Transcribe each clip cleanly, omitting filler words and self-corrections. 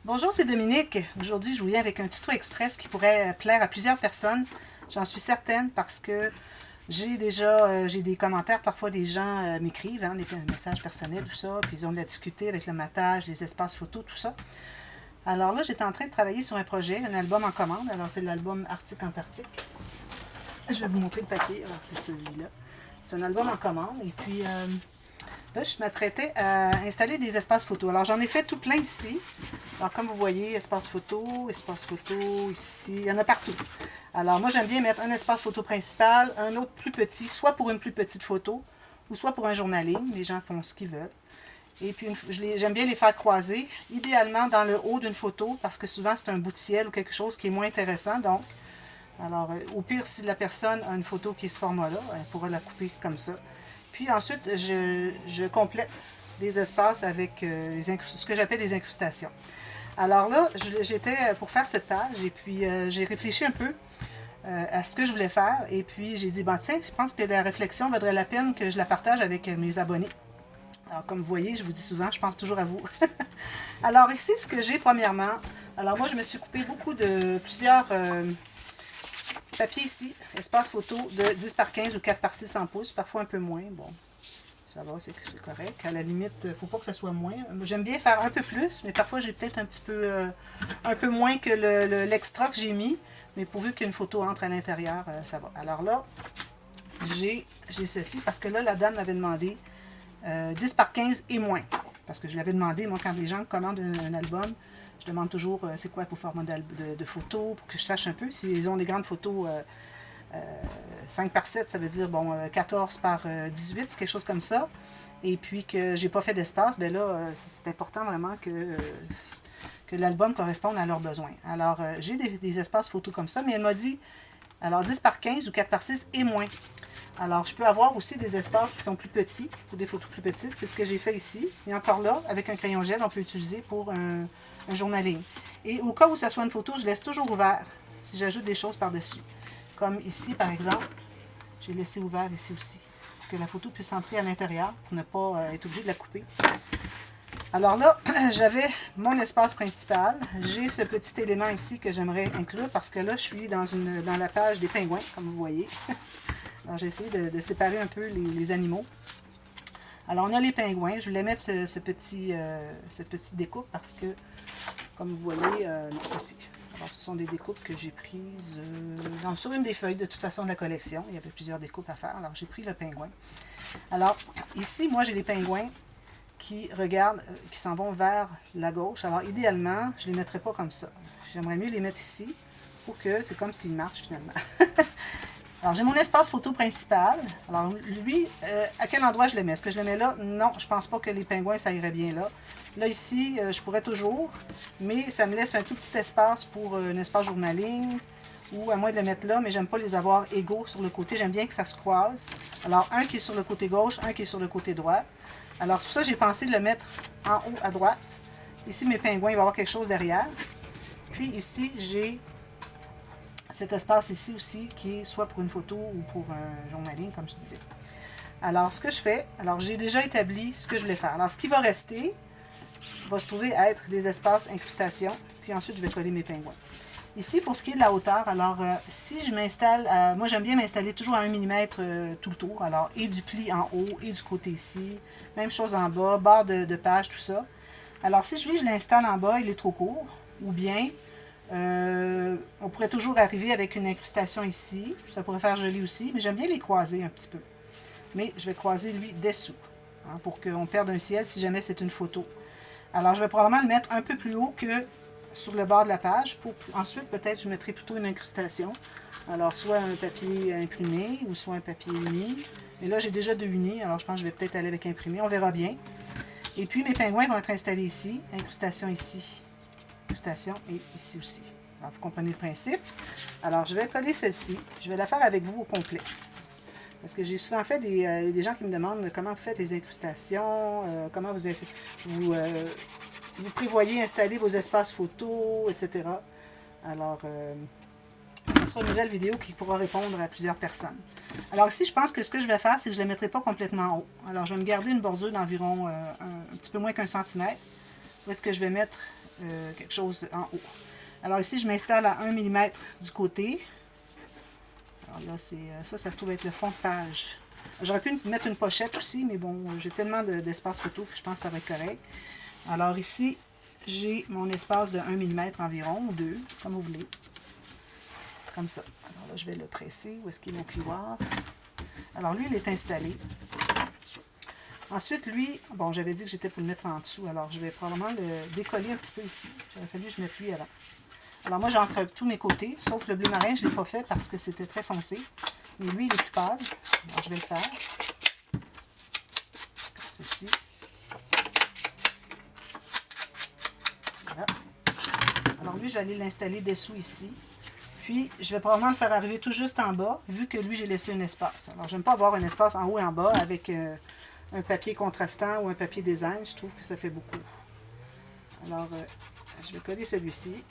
Bonjour, c'est Dominique. Aujourd'hui, je vous viens avec un tuto express qui pourrait plaire à plusieurs personnes. J'en suis certaine parce que j'ai des commentaires. Parfois, des gens m'écrivent, des messages personnels, tout ça, puis ils ont de la difficulté avec le matage, les espaces photos, tout ça. Alors là, j'étais en train de travailler sur un projet, un album en commande. Alors, c'est l'album Arctique Antarctique. Je vais vous montrer le papier. Alors, c'est celui-là. C'est un album en commande. Et puis, là, je m'apprêtais à installer des espaces photos. Alors, j'en ai fait tout plein ici. Alors, comme vous voyez, espace photo ici, il y en a partout. Alors, moi, j'aime bien mettre un espace photo principal, un autre plus petit, soit pour une plus petite photo, ou soit pour un journaling. Les gens font ce qu'ils veulent. Et puis, j'aime bien les faire croiser, idéalement dans le haut d'une photo, parce que souvent, c'est un bout de ciel ou quelque chose qui est moins intéressant. Donc, alors, au pire, si la personne a une photo qui est ce format-là, elle pourra la couper comme ça. Puis ensuite, je complète les espaces avec ce que j'appelle les incrustations. Alors là, j'étais pour faire cette page et puis j'ai réfléchi un peu à ce que je voulais faire. Et puis j'ai dit, ben tiens, je pense que la réflexion vaudrait la peine que je la partage avec mes abonnés. Alors comme vous voyez, je vous dis souvent, je pense toujours à vous. Alors ici, ce que j'ai premièrement, alors moi je me suis coupé plusieurs papiers ici, espace photo de 10 par 15 ou 4 par 6 en pouces, parfois un peu moins, bon. Ça va, c'est correct. À la limite, il ne faut pas que ça soit moins. J'aime bien faire un peu plus, mais parfois j'ai peut-être un peu moins que l'extra que j'ai mis. Mais pourvu qu'une photo entre à l'intérieur, ça va. Alors là, j'ai ceci parce que là, la dame m'avait demandé 10 par 15 et moins. Parce que je l'avais demandé, moi, quand les gens commandent un album, je demande toujours c'est quoi vos formats de photos pour que je sache un peu. S'ils ont des grandes photos 5 par 7, ça veut dire bon 14 par 18, quelque chose comme ça. Et puis que j'ai pas fait d'espace, bien là, c'est important vraiment que l'album corresponde à leurs besoins. Alors, j'ai des espaces photos comme ça, mais elle m'a dit, alors 10 par 15 ou 4 par 6 et moins. Alors, je peux avoir aussi des espaces qui sont plus petits, ou des photos plus petites. C'est ce que j'ai fait ici. Et encore là, avec un crayon gel, on peut l'utiliser pour un journaling. Et au cas où ça soit une photo, je laisse toujours ouvert si j'ajoute des choses par-dessus. Comme ici, par exemple, j'ai laissé ouvert ici aussi, pour que la photo puisse entrer à l'intérieur, pour ne pas être obligé de la couper. Alors là, j'avais mon espace principal. J'ai ce petit élément ici que j'aimerais inclure, parce que là, je suis dans la page des pingouins, comme vous voyez. Alors, j'ai essayé de séparer un peu les animaux. Alors, on a les pingouins. Je voulais mettre ce petit découpe, parce que, comme vous voyez, ici. Alors, ce sont des découpes que j'ai prises sur une des feuilles, de toute façon, de la collection. Il y avait plusieurs découpes à faire. Alors, j'ai pris le pingouin. Alors, ici, moi, j'ai des pingouins qui regardent, qui s'en vont vers la gauche. Alors, idéalement, je ne les mettrais pas comme ça. J'aimerais mieux les mettre ici pour que c'est comme s'ils marchent, finalement. Alors, j'ai mon espace photo principal. Alors, lui, à quel endroit je le mets? Est-ce que je le mets là? Non, je ne pense pas que les pingouins, ça irait bien là. Là, ici, je pourrais toujours, mais ça me laisse un tout petit espace pour un espace journaling, ou à moins de le mettre là, mais j'aime pas les avoir égaux sur le côté. J'aime bien que ça se croise. Alors, un qui est sur le côté gauche, un qui est sur le côté droit. Alors, c'est pour ça que j'ai pensé de le mettre en haut à droite. Ici, mes pingouins, il va y avoir quelque chose derrière. Puis ici, j'ai cet espace ici aussi, qui est soit pour une photo ou pour un journaling, comme je disais. Alors, ce que je fais, alors j'ai déjà établi ce que je voulais faire. Alors, ce qui va rester va se trouver à être des espaces incrustations, puis ensuite, je vais coller mes pingouins. Ici, pour ce qui est de la hauteur, alors si je m'installe, moi j'aime bien m'installer toujours à 1 mm tout le tour, alors et du pli en haut et du côté ici, même chose en bas, barre de page, tout ça. Alors si je l'installe en bas, il est trop court, ou bien on pourrait toujours arriver avec une incrustation ici, ça pourrait faire joli aussi, mais j'aime bien les croiser un petit peu. Mais je vais croiser lui dessous, pour qu'on perde un ciel si jamais c'est une photo. Alors je vais probablement le mettre un peu plus haut que sur le bord de la page. Ensuite, peut-être, je mettrai plutôt une incrustation. Alors, soit un papier imprimé ou soit un papier uni. Mais là, j'ai déjà 2 unis, alors je pense que je vais peut-être aller avec imprimé. On verra bien. Et puis, mes pingouins vont être installés ici. Incrustation ici. Incrustation et ici aussi. Alors, vous comprenez le principe. Alors, je vais coller celle-ci. Je vais la faire avec vous au complet. Parce que j'ai souvent fait des gens qui me demandent comment vous faites les incrustations, comment vous prévoyez installer vos espaces photos, etc. Alors, ce sera une nouvelle vidéo qui pourra répondre à plusieurs personnes. Alors ici, je pense que ce que je vais faire, c'est que je ne la mettrai pas complètement en haut. Alors, je vais me garder une bordure d'environ un petit peu moins qu'1 cm. Où est-ce que je vais mettre quelque chose en haut. Alors ici, je m'installe à 1 mm du côté. Alors là, ça se trouve être le fond de page. J'aurais pu mettre une pochette aussi, mais bon, j'ai tellement d'espace photo que je pense que ça va être correct. Alors ici, j'ai mon espace de 1 mm environ, ou 2, comme vous voulez. Comme ça. Alors là, je vais le presser. Où est-ce qu'il est mon plioir? Alors lui, il est installé. Ensuite, lui, bon, j'avais dit que j'étais pour le mettre en dessous, alors je vais probablement le décoller un petit peu ici. J'aurais fallu que je mette lui avant. Alors moi, j'encre tous mes côtés, sauf le bleu marin, je ne l'ai pas fait parce que c'était très foncé. Mais lui, il est plus pâle. Alors je vais le faire. Comme ceci. Voilà. Alors lui, je vais aller l'installer dessous ici. Puis, je vais probablement le faire arriver tout juste en bas, vu que lui, j'ai laissé un espace. Alors, j'aime pas avoir un espace en haut et en bas avec un papier contrastant ou un papier design. Je trouve que ça fait beaucoup. Alors, je vais coller celui-ci.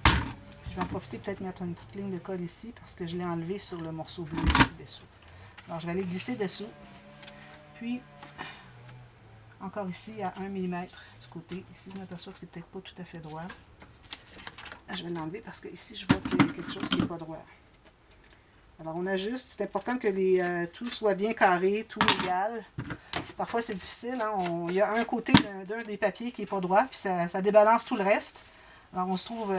Je vais en profiter peut-être mettre une petite ligne de colle ici parce que je l'ai enlevé sur le morceau bleu ici dessous. Alors, je vais aller glisser dessous. Puis, encore ici à 1 mm du côté. Ici, je m'aperçois que c'est peut-être pas tout à fait droit. Je vais l'enlever parce que ici, je vois qu'il y a quelque chose qui n'est pas droit. Alors, on ajuste. C'est important que tout soit bien carré, tout égal. Parfois, c'est difficile. Hein? Il y a un côté d'un des papiers qui n'est pas droit, puis ça débalance tout le reste. Alors, on se trouve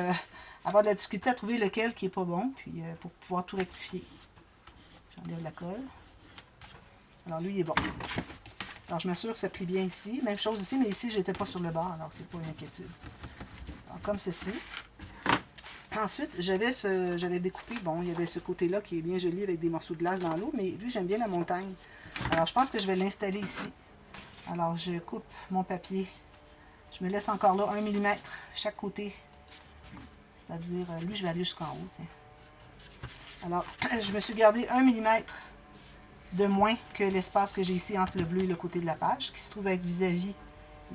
avoir de la difficulté à trouver lequel qui n'est pas bon, puis pour pouvoir tout rectifier. J'enlève la colle. Alors, lui, il est bon. Alors, je m'assure que ça plie bien ici. Même chose ici, mais ici, je n'étais pas sur le bord, alors c'est pas une inquiétude. Alors, comme ceci. Ensuite, j'avais découpé, bon, il y avait ce côté-là qui est bien joli avec des morceaux de glace dans l'eau, mais lui, j'aime bien la montagne. Alors, je pense que je vais l'installer ici. Alors, je coupe mon papier. Je me laisse encore là 1 mm chaque côté. C'est-à-dire, lui, je vais aller jusqu'en haut, tiens. Alors, je me suis gardé 1 mm de moins que l'espace que j'ai ici entre le bleu et le côté de la page, qui se trouve être vis-à-vis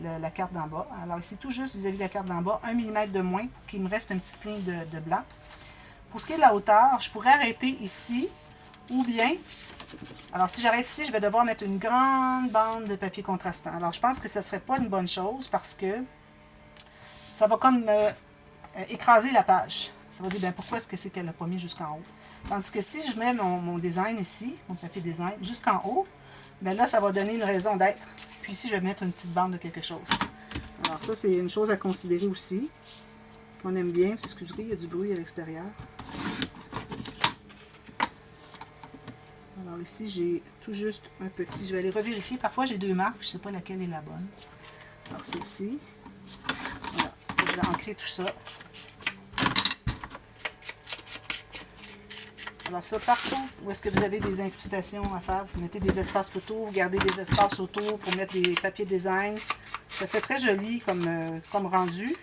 la carte d'en bas. Alors ici, tout juste vis-à-vis de la carte d'en bas, 1 mm de moins pour qu'il me reste une petite ligne de blanc. Pour ce qui est de la hauteur, je pourrais arrêter ici, ou bien, alors si j'arrête ici, je vais devoir mettre une grande bande de papier contrastant. Alors je pense que ce ne serait pas une bonne chose parce que ça va comme écraser la page. Ça va dire, ben, pourquoi est-ce que c'est qu'elle n'a pas mis jusqu'en haut? Tandis que si je mets mon design ici, mon papier design, jusqu'en haut, ben là, ça va donner une raison d'être. Puis ici, je vais mettre une petite bande de quelque chose. Alors ça, c'est une chose à considérer aussi, qu'on aime bien. Excusez, il y a du bruit à l'extérieur. Alors ici, j'ai tout juste un petit. Je vais aller revérifier. Parfois, j'ai deux marques. Je ne sais pas laquelle est la bonne. Alors, celle-ci. Voilà. Je vais ancrer tout ça. Alors ça, partout où est-ce que vous avez des incrustations à faire, vous mettez des espaces photos, vous gardez des espaces autour pour mettre des papiers design. Ça fait très joli comme rendu.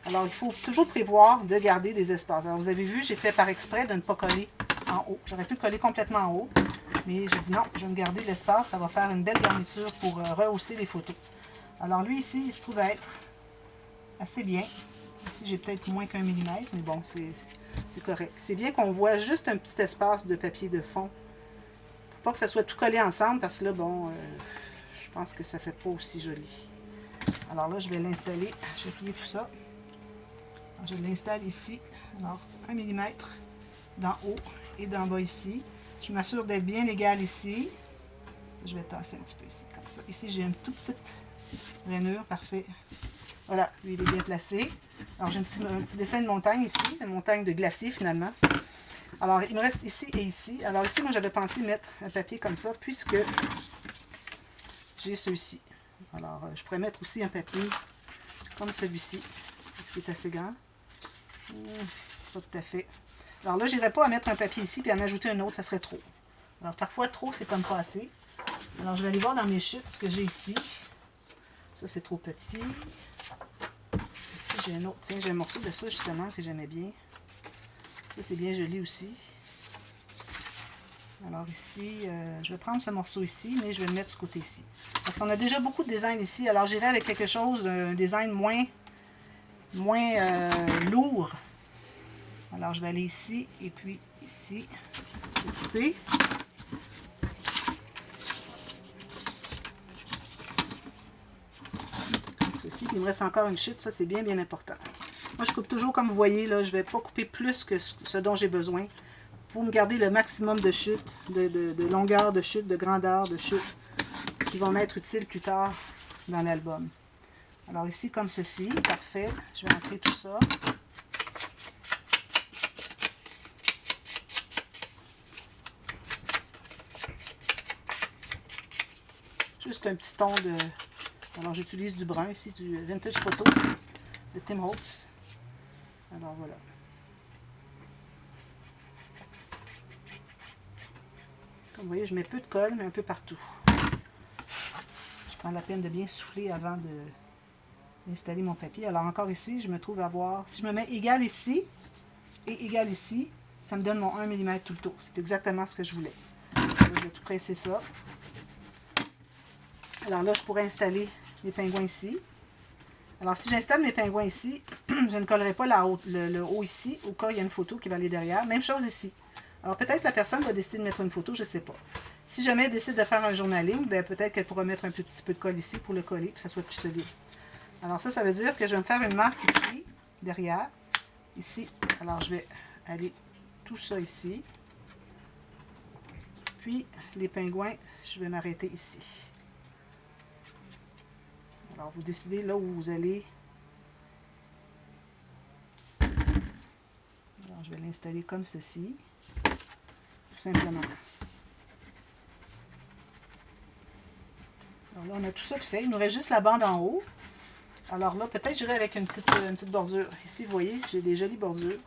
Alors, il faut toujours prévoir de garder des espaces. Alors, vous avez vu, j'ai fait par exprès de ne pas coller en haut. J'aurais pu le coller complètement en haut, mais j'ai dit non, je vais me garder l'espace. Ça va faire une belle garniture pour rehausser les photos. Alors, lui, ici, il se trouve être assez bien. Ici, j'ai peut-être moins qu'1 mm, mais bon, c'est correct. C'est bien qu'on voit juste un petit espace de papier de fond. Pour pas que ça soit tout collé ensemble, parce que là, bon, je pense que ça fait pas aussi joli. Alors là, je vais l'installer. Je vais plier tout ça. Alors, je l'installe ici. Alors, 1 mm d'en haut et d'en bas ici. Je m'assure d'être bien égal ici. Ça, je vais tasser un petit peu ici, comme ça. Ici, j'ai une toute petite rainure. Parfait. Voilà, lui, il est bien placé. Alors, j'ai un petit dessin de montagne ici, de montagne de glacier finalement. Alors, il me reste ici et ici. Alors, ici, moi, j'avais pensé mettre un papier comme ça, puisque j'ai ceux-ci. Alors, je pourrais mettre aussi un papier comme celui-ci, ce qui est assez grand. Pas tout à fait. Alors là, je n'irais pas à mettre un papier ici puis en ajouter un autre, ça serait trop. Alors, parfois, trop, c'est comme pas assez. Alors, je vais aller voir dans mes chutes ce que j'ai ici. Ça, c'est trop petit. Ici, j'ai un autre. Tiens, j'ai un morceau de ça, justement, que j'aimais bien. Ça, c'est bien joli aussi. Alors ici, je vais prendre ce morceau ici, mais je vais le mettre de ce côté-ci. Parce qu'on a déjà beaucoup de design ici. Alors, j'irai avec quelque chose, un design moins lourd. Alors, je vais aller ici, et puis ici. Couper. Comme ceci. Puis il me reste encore une chute, ça c'est bien, bien important. Moi, je coupe toujours comme vous voyez, là, je ne vais pas couper plus que ce dont j'ai besoin pour me garder le maximum de chute, de longueur de chute, de grandeur de chute qui vont m'être utiles plus tard dans l'album. Alors ici, comme ceci, parfait. Je vais entrer tout ça. Juste un petit ton de... Alors j'utilise du brun ici, du Vintage Photo de Tim Holtz. Alors voilà. Comme vous voyez, je mets peu de colle, mais un peu partout. Je prends la peine de bien souffler avant d'installer mon papier. Alors encore ici, je me trouve à avoir... Si je me mets égal ici et égal ici, ça me donne mon 1 mm tout le tour. C'est exactement ce que je voulais. Là, je vais tout presser ça. Alors là, je pourrais installer mes pingouins ici. Alors, si j'installe mes pingouins ici, je ne collerai pas le haut ici, au cas où il y a une photo qui va aller derrière. Même chose ici. Alors, peut-être que la personne va décider de mettre une photo, je ne sais pas. Si jamais elle décide de faire un journaling, ben, peut-être qu'elle pourra mettre un petit peu de colle ici pour le coller, pour que ça soit plus solide. Alors, ça veut dire que je vais me faire une marque ici, derrière. Ici. Alors, je vais aller tout ça ici. Puis, les pingouins, je vais m'arrêter ici. Alors, vous décidez là où vous allez. Alors, je vais l'installer comme ceci. Tout simplement. Alors là, on a tout ça de fait. Il nous reste juste la bande en haut. Alors là, peut-être j'irai avec une petite bordure. Ici, vous voyez, j'ai des jolies bordures.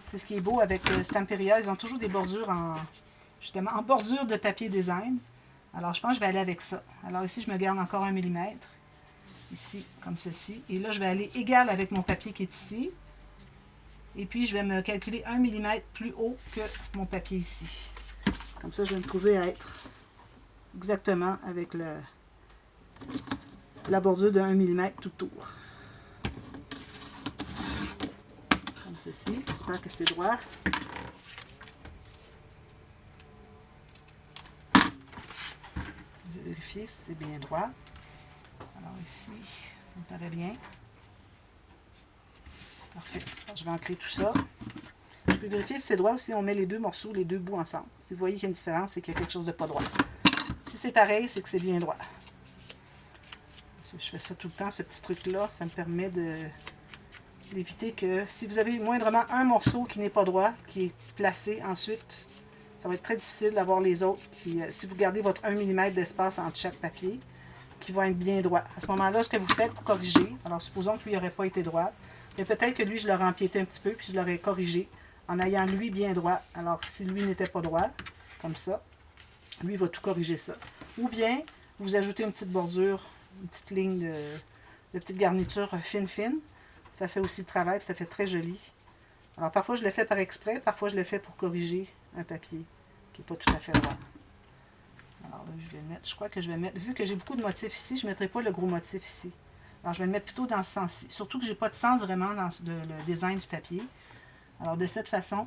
C'est ce qui est beau avec Stamperia. Ils ont toujours des bordures justement en bordure de papier design. Alors, je pense que je vais aller avec ça. Alors ici, je me garde encore 1 mm. Ici, comme ceci. Et là, je vais aller égal avec mon papier qui est ici. Et puis, je vais me calculer 1 mm plus haut que mon papier ici. Comme ça, je vais me trouver à être exactement avec la bordure de 1 mm tout autour. Comme ceci. J'espère que c'est droit. Je vais vérifier si c'est bien droit. Alors ici, ça me paraît bien. Parfait. Alors, je vais ancrer tout ça. Je peux vérifier si c'est droit ou si on met les deux morceaux, les deux bouts ensemble. Si vous voyez qu'il y a une différence, c'est qu'il y a quelque chose de pas droit. Si c'est pareil, c'est que c'est bien droit. Je fais ça tout le temps, ce petit truc-là. Ça me permet d'éviter que si vous avez moindrement un morceau qui n'est pas droit, qui est placé ensuite, ça va être très difficile d'avoir les autres. Si vous gardez votre 1 mm d'espace entre chaque papier, qui vont être bien droit. À ce moment-là, ce que vous faites pour corriger, alors supposons que lui n'aurait pas été droit, mais peut-être que lui, je l'aurais empiété un petit peu, puis je l'aurais corrigé en ayant lui bien droit. Alors, si lui n'était pas droit, comme ça, lui va tout corriger ça. Ou bien, vous ajoutez une petite bordure, une petite ligne de petite garniture fine. Ça fait aussi le travail, puis ça fait très joli. Alors, parfois, je le fais par exprès, parfois, je le fais pour corriger un papier qui n'est pas tout à fait droit. Alors là, je vais mettre, je crois que je vais mettre, vu que j'ai beaucoup de motifs ici, je ne mettrai pas le gros motif ici. Alors, je vais le mettre plutôt dans ce sens-ci. Surtout que je n'ai pas de sens vraiment dans le design du papier. Alors, de cette façon,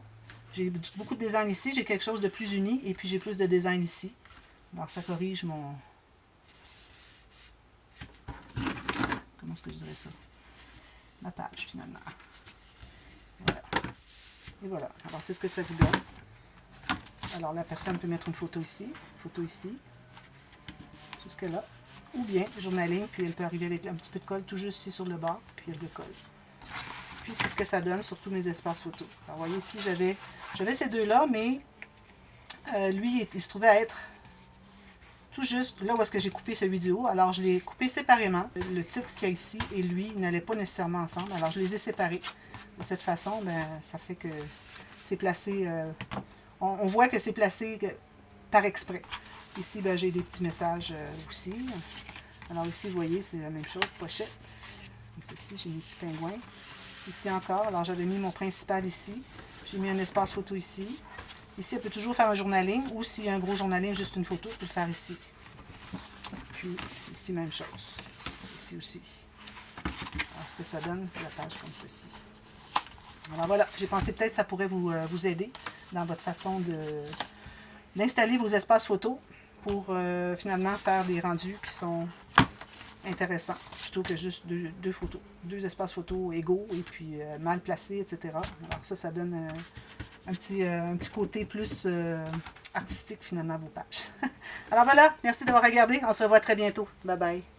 j'ai beaucoup de design ici, j'ai quelque chose de plus uni, et puis j'ai plus de design ici. Alors, ça corrige mon... Comment est-ce que je dirais ça? Ma page, finalement. Voilà. Et voilà. Alors, c'est ce que ça vous donne. Alors, la personne peut mettre une photo ici, jusque là. Ou bien, journaling, puis elle peut arriver avec un petit peu de colle tout juste ici sur le bord, puis elle décolle. Puis, c'est ce que ça donne sur tous mes espaces photos. Alors, vous voyez ici, j'avais ces deux-là, mais lui, il se trouvait à être tout juste là où est-ce que j'ai coupé celui du haut. Alors, je l'ai coupé séparément. Le titre qu'il y a ici et lui, ils n'allaient pas nécessairement ensemble. Alors, je les ai séparés. De cette façon, ben, ça fait que c'est placé... on voit que c'est placé par exprès. Ici, ben, j'ai des petits messages aussi. Alors ici, vous voyez, c'est la même chose, pochette. Comme ceci, j'ai mes petits pingouins. Ici encore, alors j'avais mis mon principal ici. J'ai mis un espace photo ici. Ici, elle peut toujours faire un journaling, ou s'il y a un gros journaling, juste une photo, on peut le faire ici. Puis ici, même chose. Ici aussi. Alors, ce que ça donne, c'est la page comme ceci. Alors voilà, j'ai pensé peut-être que ça pourrait vous aider dans votre façon d'installer vos espaces photos pour finalement faire des rendus qui sont intéressant, plutôt que juste deux photos, deux espaces photos égaux et puis mal placés, etc. Alors ça donne un petit côté plus artistique finalement à vos pages. Alors voilà, merci d'avoir regardé, on se revoit très bientôt. Bye bye.